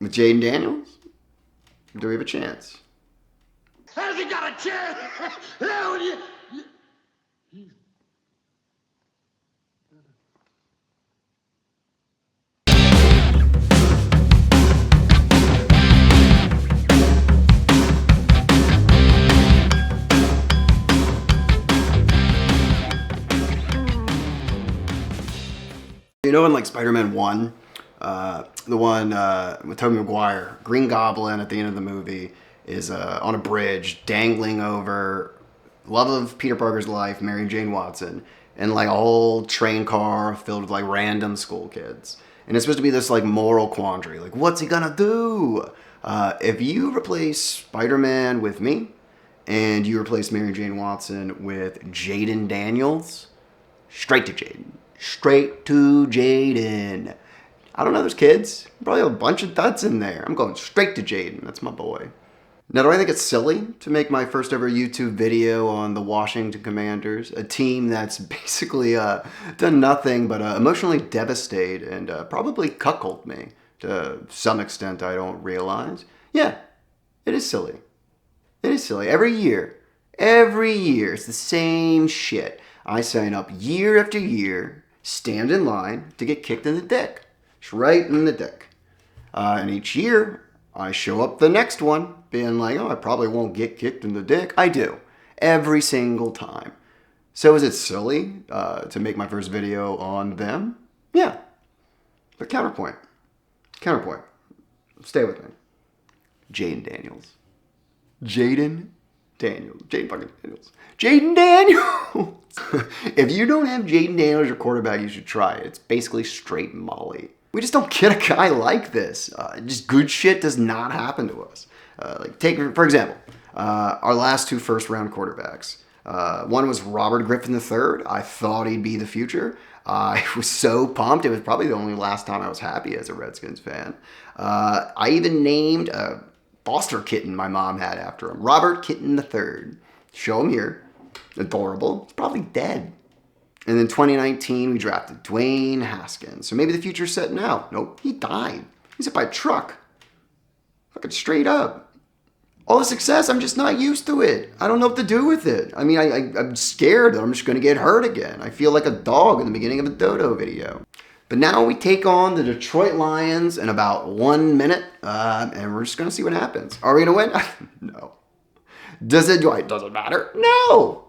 With Jayden Daniels? Do we have a chance? Has he got a chance? Hell, You know in like Spider-Man 1, the one with Tobey Maguire, Green Goblin at the end of the movie is on a bridge dangling over love of Peter Parker's life, Mary Jane Watson, and like a whole train car filled with like random school kids. And it's supposed to be this like moral quandary, like what's he gonna do? If you replace Spider-Man with me, and you replace Mary Jane Watson with Jayden Daniels, straight to Jayden. Straight to Jayden. I don't know, there's kids. Probably a bunch of duds in there. I'm going straight to Jayden. That's my boy. Now, do I think it's silly to make my first ever YouTube video on the Washington Commanders, a team that's basically done nothing but emotionally devastate and probably cuckold me to some extent I don't realize? Yeah, it is silly. It is silly. Every year, it's the same shit. I sign up year after year, stand in line to get kicked in the dick. It's right in the dick. And each year, I show up the next one being like, oh, I probably won't get kicked in the dick. I do. Every single time. So is it silly to make my first video on them? Yeah. But counterpoint. Counterpoint. Stay with me. Jayden Daniels. Jayden Daniels. Jayden fucking Daniels. Jayden Daniels! If you don't have Jayden Daniels as your quarterback, you should try it. It's basically straight Molly. We just don't get a guy like this. Just good shit does not happen to us. Like take, for example, our last two first-round quarterbacks. One was Robert Griffin III. I thought he'd be the future. I was so pumped. It was probably the only last time I was happy as a Redskins fan. I even named a foster kitten my mom had after him. Robert Kitten III. Show him here. Adorable. He's probably dead. And then 2019, we drafted Dwayne Haskins. So maybe the future's set now. Nope, he died. He's hit by a truck. Fucking straight up. All the success, I'm just not used to it. I don't know what to do with it. I mean, I'm scared that I'm just going to get hurt again. I feel like a dog in the beginning of a dodo video. But now we take on the Detroit Lions in about 1 minute, and we're just going to see what happens. Are we going to win? No. Does it matter? No.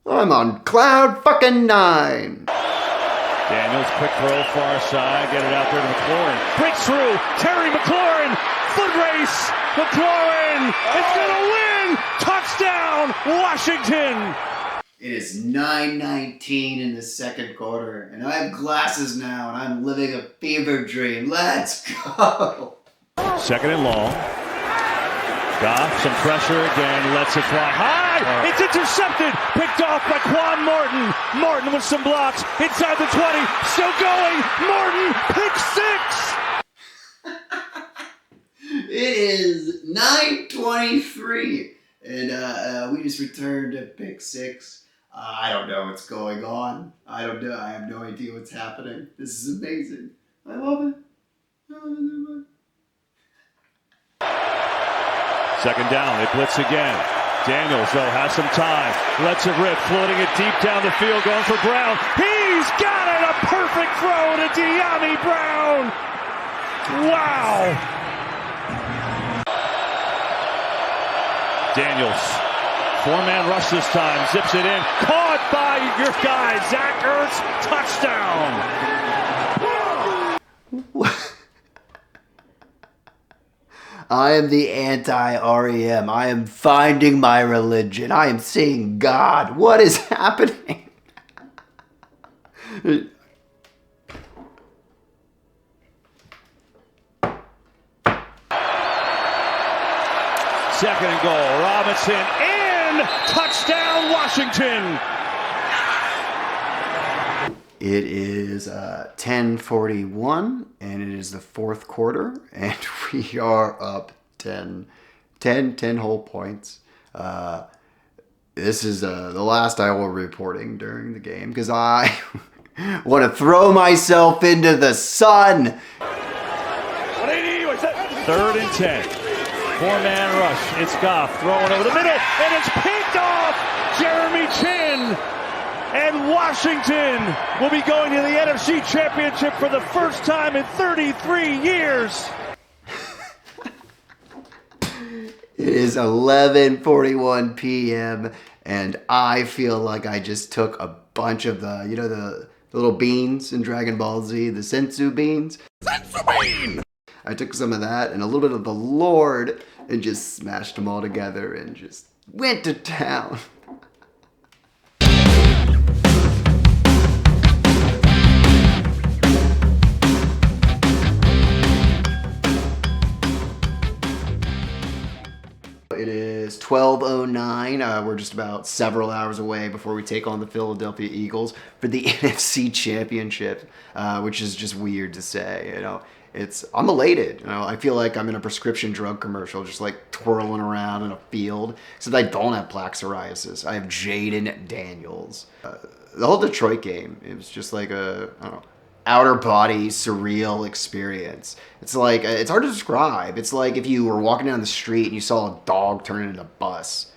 I'm on cloud fucking 9. Daniels, quick throw, far side, get it out there to McLaurin. Breaks through, Terry McLaurin, foot race, McLaurin is gonna win! Touchdown, Washington! It is 9:19 in the second quarter, and I have glasses now, and I'm living a fever dream. Let's go! Second and long. Goff, some pressure again, lets it fly high. It's intercepted, picked off by Quan Morton. Morton with some blocks, inside the 20, still going. Morton, pick six. It is 9:23, and we just returned to pick 6. I don't know what's going on. I don't know. I have no idea what's happening. This is amazing. I love it. I love it so much. Second down, they blitz again. Daniels, though, has some time. Lets it rip, floating it deep down the field, going for Brown. He's got it! A perfect throw to De'Ami Brown! Wow! Daniels, 4-man rush this time, zips it in. Caught by your guy, Zach Ertz, touchdown! What? I am the anti-REM. I am finding my religion. I am seeing God. What is happening? Second and goal. Robinson in. Touchdown, Washington. It is 10:41, and it is the fourth quarter, and we are up 10 whole points. This is the last I will be reporting during the game because I want to throw myself into the sun. Third and 10. Four-man rush. It's Goff throwing over the middle, and it's picked off Jeremy Chin. And Washington will be going to the NFC Championship for the first time in 33 years. It is 11:41 p.m. and I feel like I just took a bunch of the little beans in Dragon Ball Z, the sensu beans. Sensu bean! I took some of that and a little bit of the Lord and just smashed them all together and just went to town. It is 12:09. We're just about several hours away before we take on the Philadelphia Eagles for the NFC Championship, which is just weird to say. I'm elated. I feel like I'm in a prescription drug commercial, just like twirling around in a field. Except I don't have plaque psoriasis. I have Jayden Daniels. The whole Detroit game, it was just like outer body surreal experience. It's like, it's hard to describe. It's like if you were walking down the street and you saw a dog turn into a bus.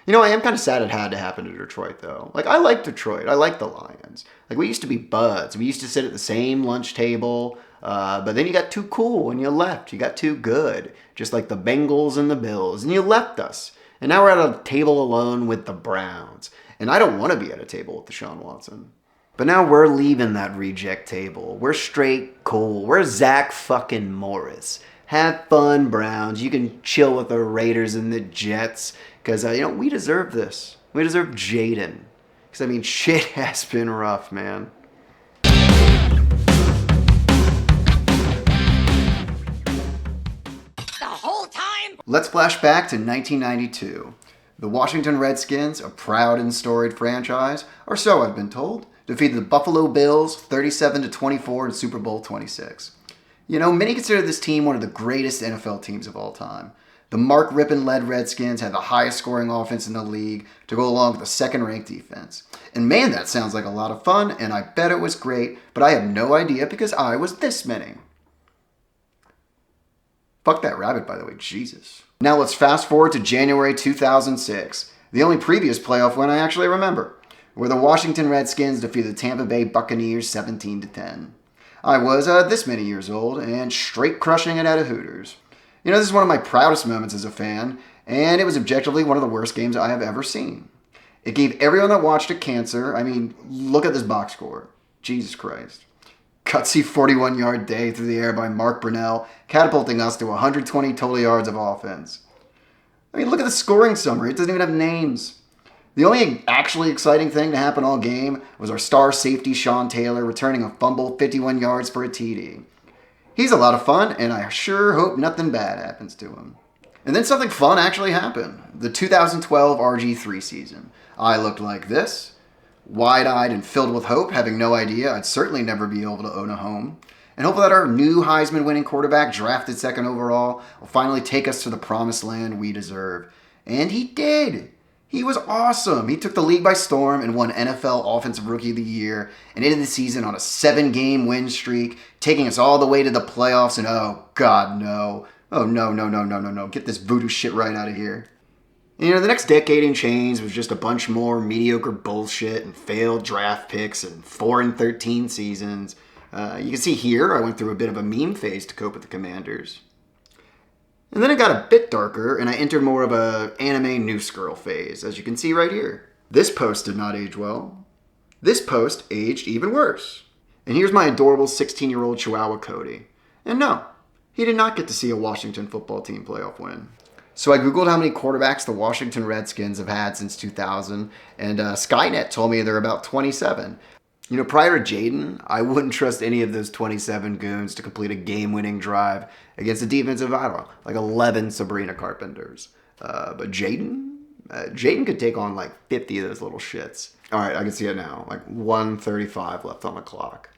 I am kind of sad it had to happen to Detroit though. Like, I like Detroit. I like the Lions. Like, we used to be buds. We used to sit at the same lunch table, but then you got too cool and you left. You got too good. Just like the Bengals and the Bills, and you left us. And now we're at a table alone with the Browns. And I don't want to be at a table with Deshaun Watson. But now we're leaving that reject table. We're straight cool. We're Zach fucking Morris. Have fun, Browns. You can chill with the Raiders and the Jets. Because, we deserve this. We deserve Jayden. Because, shit has been rough, man. The whole time? Let's flash back to 1992. The Washington Redskins, a proud and storied franchise, or so I've been told, defeated the Buffalo Bills 37-24 in Super Bowl 26. Many consider this team one of the greatest NFL teams of all time. The Mark Rippon-led Redskins had the highest scoring offense in the league to go along with the second-ranked defense. And man, that sounds like a lot of fun, and I bet it was great, but I have no idea because I was this many. Fuck that rabbit, by the way, Jesus. Now let's fast forward to January 2006, the only previous playoff win I actually remember, where the Washington Redskins defeated the Tampa Bay Buccaneers 17-10. I was this many years old and straight crushing it at a Hooters. This is one of my proudest moments as a fan, and it was objectively one of the worst games I have ever seen. It gave everyone that watched it cancer. Look at this box score. Jesus Christ. Gutsy 41-yard day through the air by Mark Brunell, catapulting us to 120 total yards of offense. Look at the scoring summary. It doesn't even have names. The only actually exciting thing to happen all game was our star safety Sean Taylor returning a fumble 51 yards for a TD. He's a lot of fun, and I sure hope nothing bad happens to him. And then something fun actually happened. The 2012 RG3 season. I looked like this, wide-eyed and filled with hope, having no idea I'd certainly never be able to own a home. And hopefully that our new Heisman-winning quarterback, drafted second overall, will finally take us to the promised land we deserve. And he did! He was awesome. He took the league by storm and won NFL Offensive Rookie of the Year and ended the season on a 7-game win streak, taking us all the way to the playoffs. And oh, God, no. Oh, no. Get this voodoo shit right out of here. The next decade in change was just a bunch more mediocre bullshit and failed draft picks and 4-13 seasons. You can see here I went through a bit of a meme phase to cope with the Commanders. And then it got a bit darker, and I entered more of a anime noose girl phase, as you can see right here. This post did not age well. This post aged even worse. And here's my adorable 16-year-old Chihuahua Cody. And no, he did not get to see a Washington football team playoff win. So I googled how many quarterbacks the Washington Redskins have had since 2000, and Skynet told me there are about 27. Prior to Jayden, I wouldn't trust any of those 27 goons to complete a game-winning drive against a defensive rival, like 11 Sabrina Carpenters. But Jayden could take on like 50 of those little shits. All right, I can see it now. Like 1:35 left on the clock.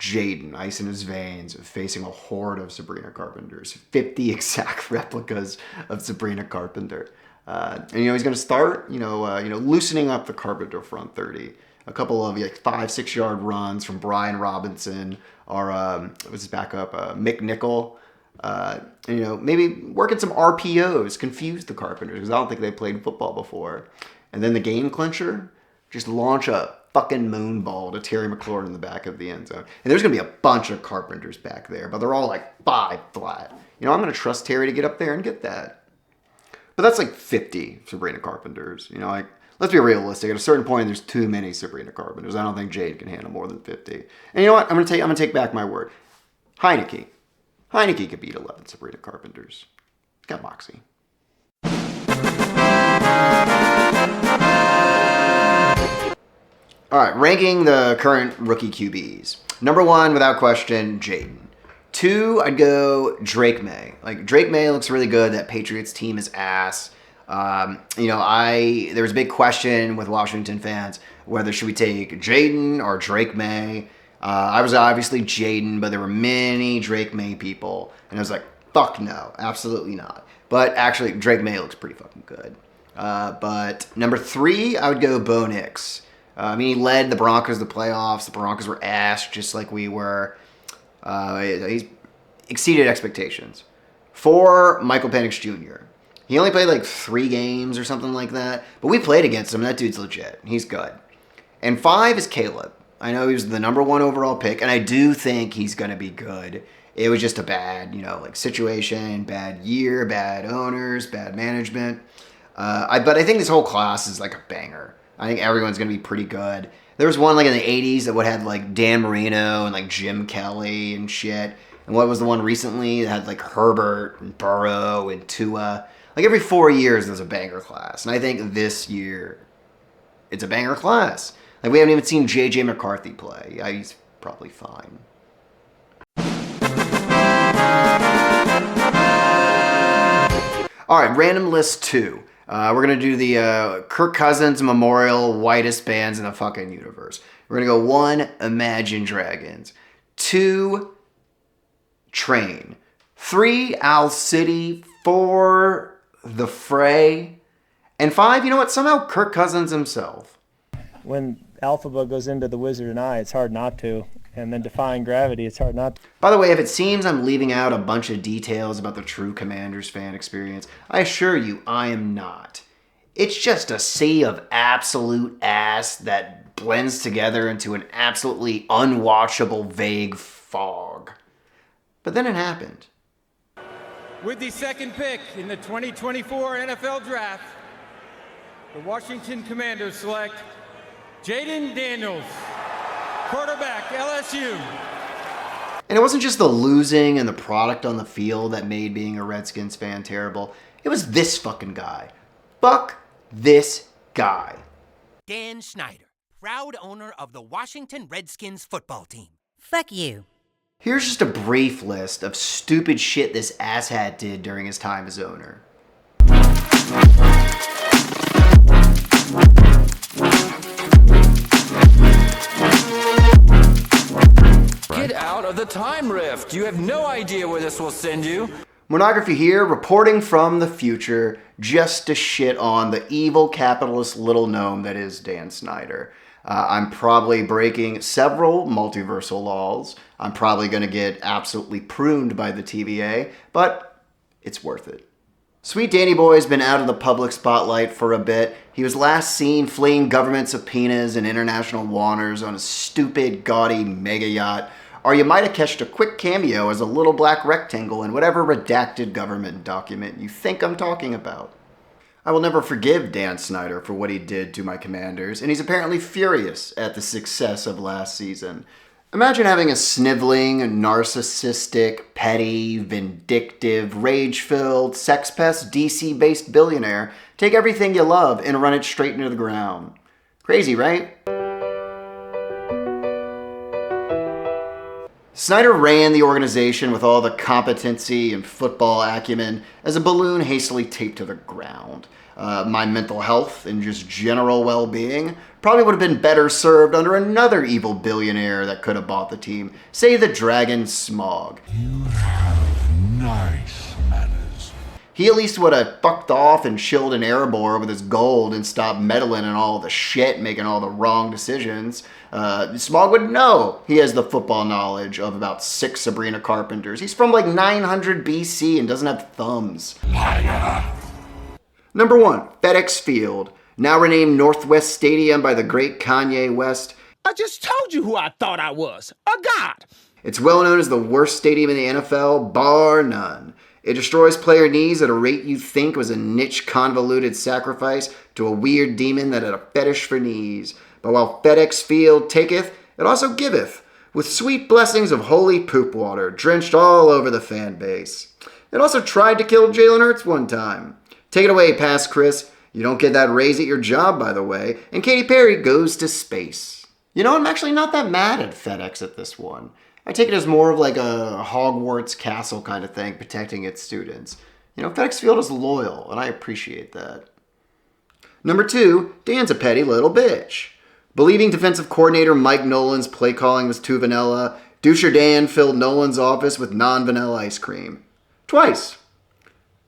Jayden, ice in his veins, facing a horde of Sabrina Carpenters. 50 exact replicas of Sabrina Carpenter. And he's going to start, loosening up the Carpenter front 30. A couple of 5-6 yard runs from Brian Robinson or what's his backup, Mick Nickel. Maybe working some RPOs, confuse the Carpenters, because I don't think they played football before. And then the game clincher, just launch a fucking moon ball to Terry McLaurin in the back of the end zone. And there's going to be a bunch of Carpenters back there, but they're all like 5 flat. I'm going to trust Terry to get up there and get that. But that's like 50 Sabrina Carpenters. Let's be realistic. At a certain point, there's too many Sabrina Carpenters. I don't think Jayden can handle more than 50. And you know what? I'm gonna take back my word. Heineke could beat 11 Sabrina Carpenters. Got moxie. All right, ranking the current rookie QBs. Number 1, without question, Jayden. 2, I'd go Drake May. Drake May looks really good. That Patriots team is ass. There was a big question with Washington fans whether should we take Jayden or Drake May. I was obviously Jayden, but there were many Drake May people, and I was like, fuck no, absolutely not. But actually, Drake May looks pretty fucking good. But number 3, I would go Bo Nix. He led the Broncos to the playoffs. The Broncos were ass, just like we were. He's exceeded expectations. 4, Michael Penix Jr. He only played 3 games or something like that. But we played against him. That dude's legit. He's good. And 5 is Caleb. I know he was the number 1 overall pick, and I do think he's going to be good. It was just a bad, situation, bad year, bad owners, bad management. But I think this whole class is a banger. I think everyone's going to be pretty good. There was one in the 80s that would have Dan Marino and Jim Kelly and shit. And what was the one recently that had Herbert and Burrow and Tua? Every 4 years there's a banger class. And I think this year it's a banger class. We haven't even seen J.J. McCarthy play. Yeah, he's probably fine. All right, random list 2. We're going to do the Kirk Cousins Memorial Whitest Bands in the fucking universe. We're going to go 1, Imagine Dragons. 2, Train. 3, Owl City. 4, The Fray. And 5, you know what? Somehow Kirk Cousins himself. When Alphaba goes into the Wizard and I, it's hard not to. And then Defying Gravity, it's hard not to. By the way, if it seems I'm leaving out a bunch of details about the true Commanders fan experience, I assure you I am not. It's just a sea of absolute ass that blends together into an absolutely unwatchable vague fog. But then it happened. With the second pick in the 2024 NFL Draft, the Washington Commanders select Jayden Daniels, quarterback, LSU. And it wasn't just the losing and the product on the field that made being a Redskins fan terrible. It was this fucking guy. Fuck this guy. Dan Snyder, proud owner of the Washington Redskins football team. Fuck you. Here's just a brief list of stupid shit this asshat did during his time as owner. Get out of the time rift. You have no idea where this will send you. Monography here, reporting from the future, just to shit on the evil capitalist little gnome that is Dan Snyder. I'm probably breaking several multiversal laws. I'm probably going to get absolutely pruned by the TVA, but it's worth it. Sweet Danny Boy's been out of the public spotlight for a bit. He was last seen fleeing government subpoenas and international waters on a stupid, gaudy mega yacht, or you might have catched a quick cameo as a little black rectangle in whatever redacted government document you think I'm talking about. I will never forgive Dan Snyder for what he did to my Commanders, and he's apparently furious at the success of last season. Imagine having a sniveling, narcissistic, petty, vindictive, rage-filled, sex-pest, DC-based billionaire take everything you love and run it straight into the ground. Crazy, right? Snyder ran the organization with all the competency and football acumen as a balloon hastily taped to the ground. My mental health and just general well-being probably would have been better served under another evil billionaire that could have bought the team, say the Dragon Smog. You have nice manners. He at least would have fucked off and chilled an Erebor with his gold and stopped meddling in all the shit, making all the wrong decisions. Smog would know he has the football knowledge of about 6 Sabrina Carpenters. He's from like 900 BC and doesn't have thumbs. Number 1, FedEx Field. Now renamed Northwest Stadium by the great Kanye West. I just told you who I thought I was, a god. It's well known as the worst stadium in the NFL, bar none. It destroys player knees at a rate you think was a niche convoluted sacrifice to a weird demon that had a fetish for knees. But while FedEx Field taketh, it also giveth, with sweet blessings of holy poop water drenched all over the fan base. It also tried to kill Jalen Hurts one time. Take it away, Pass Chris. You don't get that raise at your job, by the way, and Katy Perry goes to space. You know, I'm actually not that mad at FedEx at this one. I take it as more of like a Hogwarts castle kind of thing, protecting its students. You know, FedEx Field is loyal, and I appreciate that. Number 2, Dan's a petty little bitch. Believing defensive coordinator Mike Nolan's play calling was too vanilla, Doucher Dan filled Nolan's office with non-vanilla ice cream. Twice.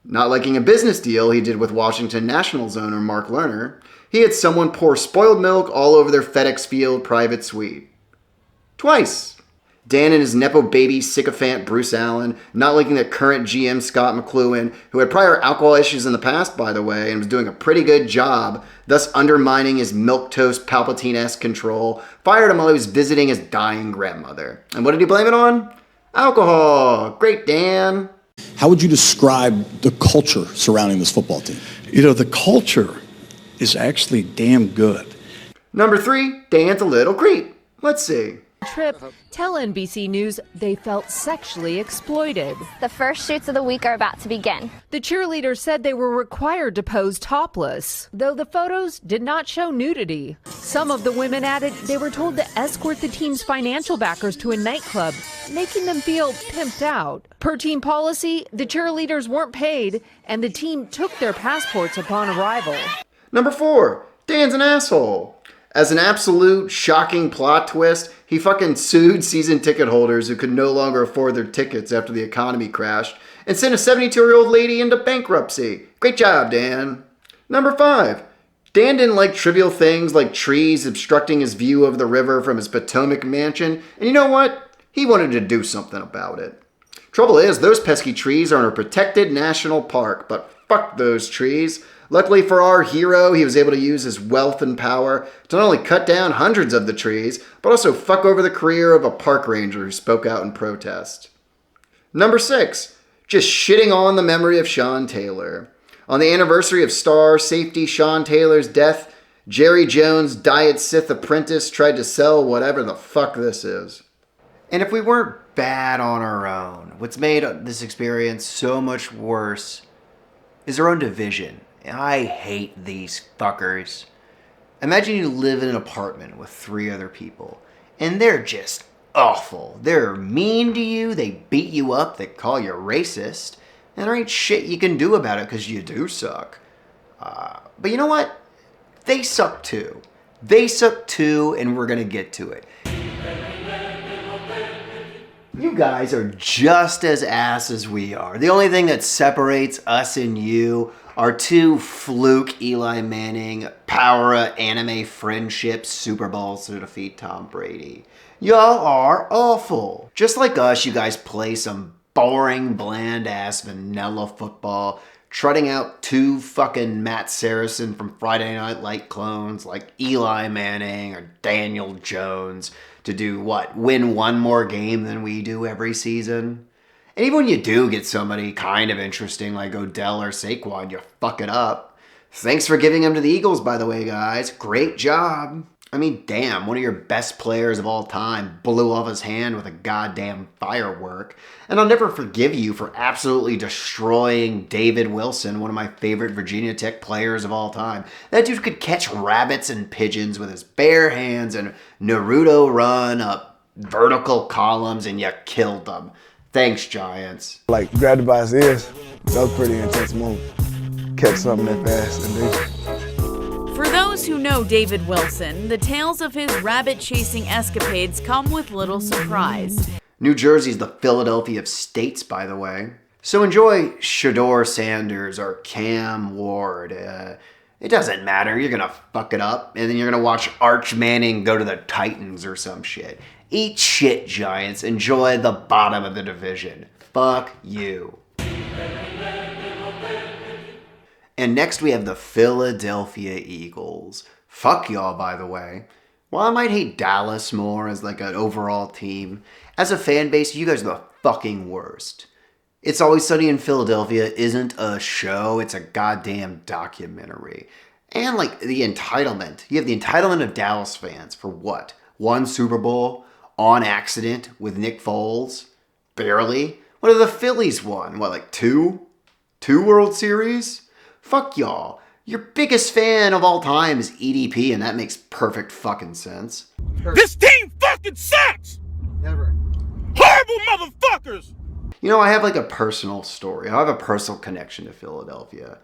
Not liking a business deal he did with Washington Nationals owner Mark Lerner, he had someone pour spoiled milk all over their FedEx Field private suite. Twice. Dan and his Nepo baby sycophant Bruce Allen, not liking that current GM Scott McLuhan, who had prior alcohol issues in the past, by the way, and was doing a pretty good job, thus undermining his milquetoast Palpatine-esque control, fired him while he was visiting his dying grandmother. And what did he blame it on? Alcohol. Great, Dan. How would you describe the culture surrounding this football team? You know, the culture is actually damn good. Number 3, Dan's a little creep. Let's see. Trip, tell NBC News they felt sexually exploited. The first shoots of the week are about to begin. The cheerleaders said they were required to pose topless, though the photos did not show nudity. Some of the women added they were told to escort the team's financial backers to a nightclub, making them feel pimped out. Per team policy, the cheerleaders weren't paid, and the team took their passports upon arrival. Number 4, Dan's an asshole. As an absolute shocking plot twist, he fucking sued season ticket holders who could no longer afford their tickets after the economy crashed and sent a 72-year-old lady into bankruptcy. Great job, Dan. Number 5, Dan didn't like trivial things like trees obstructing his view of the river from his Potomac mansion, and you know what? He wanted to do something about it. Trouble is, those pesky trees are in a protected national park, but fuck those trees. Luckily for our hero, he was able to use his wealth and power to not only cut down hundreds of the trees, but also fuck over the career of a park ranger who spoke out in protest. Number 6, just shitting on the memory of Sean Taylor. On the anniversary of star safety Sean Taylor's death, Jerry Jones' Diet Sith apprentice tried to sell whatever the fuck this is. And if we weren't bad on our own, what's made this experience so much worse is our own division. I hate these fuckers. Imagine you live in an apartment with 3 other people, and they're just awful. They're mean to you, they beat you up, they call you racist, and there ain't shit you can do about it because you do suck. But you know what? They suck too. They suck too, and we're gonna get to it. You guys are just as ass as we are. The only thing that separates us and you are 2 fluke Eli Manning power anime friendship Super Bowls to defeat Tom Brady. Y'all are awful. Just like us, you guys play some boring, bland-ass vanilla football, trotting out 2 fucking Matt Saracen from Friday Night Light clones like Eli Manning or Daniel Jones to do what? Win 1 more game than we do every season? And even when you do get somebody kind of interesting like Odell or Saquon, you fuck it up. Thanks for giving them to the Eagles, by the way, guys. Great job. I mean, damn, one of your best players of all time blew off his hand with a goddamn firework. And I'll never forgive you for absolutely destroying David Wilson, one of my favorite Virginia Tech players of all time. That dude could catch rabbits and pigeons with his bare hands and Naruto run up vertical columns, and you killed them. Thanks, Giants. Like, grabbed it by his ears. That was a pretty intense move. Catch something that fast and do. For those who know David Wilson, the tales of his rabbit-chasing escapades come with little surprise. New Jersey's the Philadelphia of states, by the way. So enjoy Shador Sanders or Cam Ward. It doesn't matter. You're going to fuck it up. And then you're going to watch Arch Manning go to the Titans or some shit. Eat shit, Giants. Enjoy the bottom of the division. Fuck you. And next we have the Philadelphia Eagles. Fuck y'all, by the way. While I might hate Dallas more as like an overall team, as a fan base, you guys are the fucking worst. It's Always Sunny in Philadelphia isn't a show, it's a goddamn documentary. And like the entitlement. You have the entitlement of Dallas fans for what? One Super Bowl on accident with Nick Foles? Barely. What have the Phillies won? What, like two? 2 World Series? Fuck y'all. Your biggest fan of all time is EDP, and that makes perfect fucking sense. This team fucking sucks! Never. Horrible motherfuckers! You know, I have like a personal story. I have a personal connection to Philadelphia.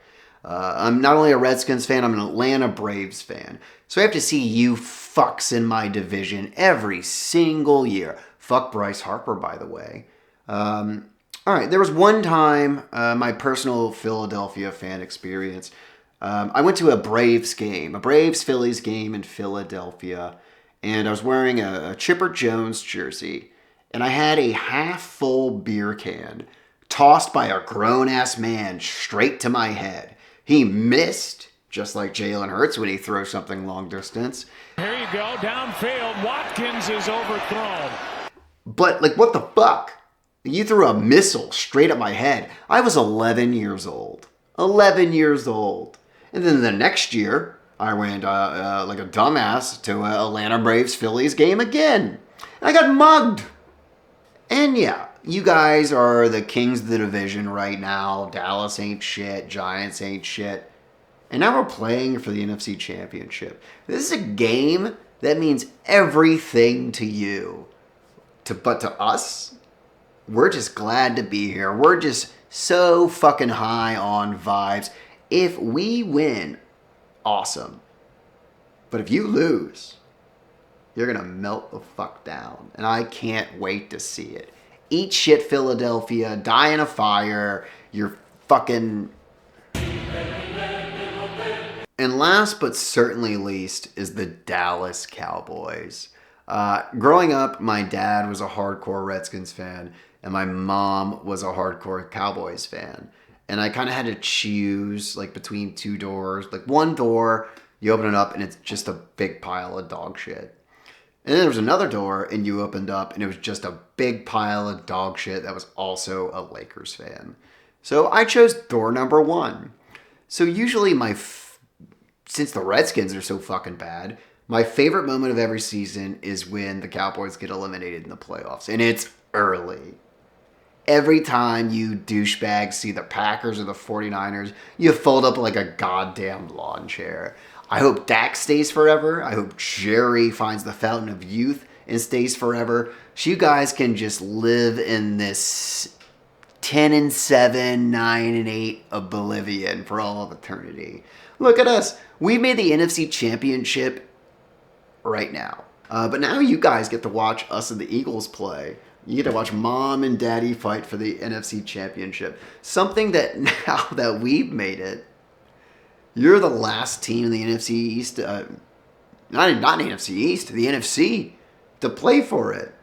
I'm not only a Redskins fan, I'm an Atlanta Braves fan. So I have to see you fucks in my division every single year. Fuck Bryce Harper, by the way. All right, there was one time, my personal Philadelphia fan experience. I went to a Braves game, a Braves-Phillies game in Philadelphia, and I was wearing a Chipper Jones jersey. And I had a half-full beer can tossed by a grown-ass man straight to my head. He missed, just like Jalen Hurts when he throws something long distance. Here you go, downfield. Watkins is overthrown. But, like, what the fuck? You threw a missile straight at my head. I was 11 years old. 11 years old. And then the next year, I went like a dumbass to an Atlanta Braves-Phillies game again. And I got mugged. And yeah, you guys are the kings of the division right now. Dallas ain't shit. Giants ain't shit. And now we're playing for the NFC Championship. This is a game that means everything to you. But to us, we're just glad to be here. We're just so fucking high on vibes. If we win, awesome. But if you lose, you're going to melt the fuck down. And I can't wait to see it. Eat shit, Philadelphia. Die in a fire. You're fucking... And last but certainly least is the Dallas Cowboys. Growing up, my dad was a hardcore Redskins fan. And my mom was a hardcore Cowboys fan. And I kind of had to choose like between 2 doors. Like one door, you open it up and it's just a big pile of dog shit. And then there was another door, and you opened up, and it was just a big pile of dog shit that was also a Lakers fan. So I chose door number 1. So usually since the Redskins are so fucking bad, my favorite moment of every season is when the Cowboys get eliminated in the playoffs. And it's early. Every time you douchebags see the Packers or the 49ers, you fold up like a goddamn lawn chair. I hope Dak stays forever. I hope Jerry finds the fountain of youth and stays forever. So you guys can just live in this 10-7, 9-8 oblivion for all of eternity. Look at us. We made the NFC Championship right now. But now you guys get to watch us and the Eagles play. You get to watch Mom and Daddy fight for the NFC Championship. Something that now that we've made it, you're the last team in the NFC East, not NFC East, the NFC, to play for it.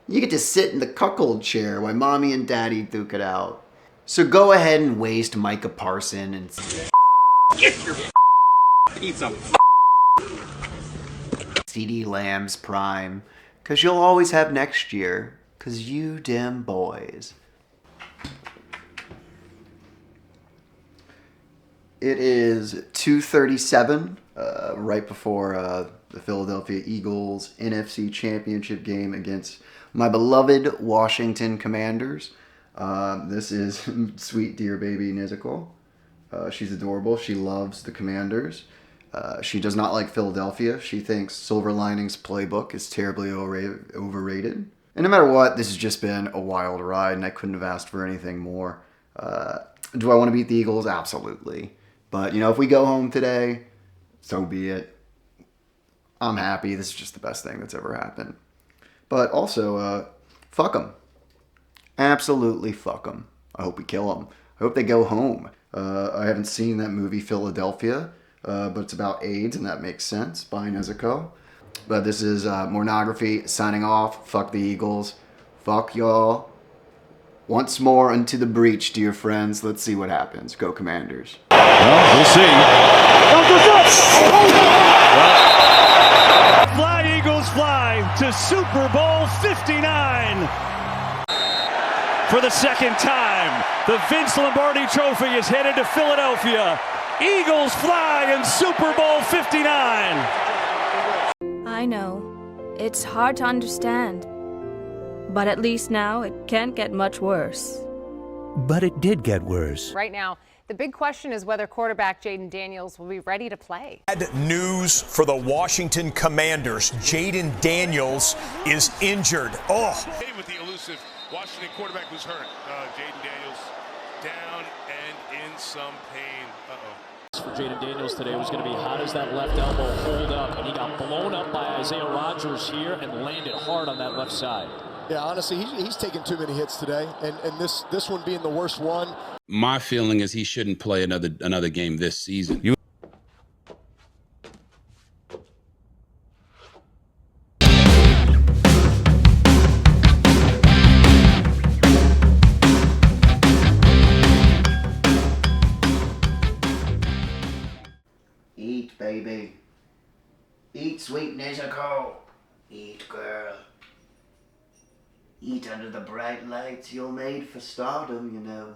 You get to sit in the cuckold chair while Mommy and Daddy duke it out. So go ahead and waste Micah Parson and Get your piece of CeeDee Lamb's prime, because you'll always have next year, because you dim boys. It is 2:37, right before the Philadelphia Eagles NFC Championship game against my beloved Washington Commanders. This is sweet dear baby Nizical. She's adorable. She loves the Commanders. She does not like Philadelphia. She thinks Silver Linings Playbook is terribly overrated. And no matter what, this has just been a wild ride, and I couldn't have asked for anything more. Do I want to beat the Eagles? Absolutely. But, you know, if we go home today, so be it. I'm happy. This is just the best thing that's ever happened. But also, fuck them. Absolutely fuck them. I hope we kill them. I hope they go home. I haven't seen that movie Philadelphia, but it's about AIDS, and that makes sense by Nezuko. But this is Mornography signing off. Fuck the Eagles. Fuck y'all. Once more into the breach, dear friends. Let's see what happens. Go Commanders. Well, we'll see. Fly, Eagles, fly to Super Bowl 59. For the second time, the Vince Lombardi Trophy is headed to Philadelphia. Eagles fly in Super Bowl 59. I know. It's hard to understand. But at least now it can't get much worse. But it did get worse. Right now, the big question is whether quarterback Jayden Daniels will be ready to play. Bad news for the Washington Commanders. Jayden Daniels is injured. Oh. With the elusive Washington quarterback who's hurt. Jayden Daniels down and in some pain. For Jayden Daniels today was going to be how does that left elbow hold up, and he got blown up by Isaiah Rodgers here and landed hard on that left side. Yeah, honestly, he's taken too many hits today, and this one being the worst one. My feeling is he shouldn't play another game this season. Eat, baby. Eat, sweet Nezuko. Eat, girl. Eat under the bright lights. You're made for stardom, you know.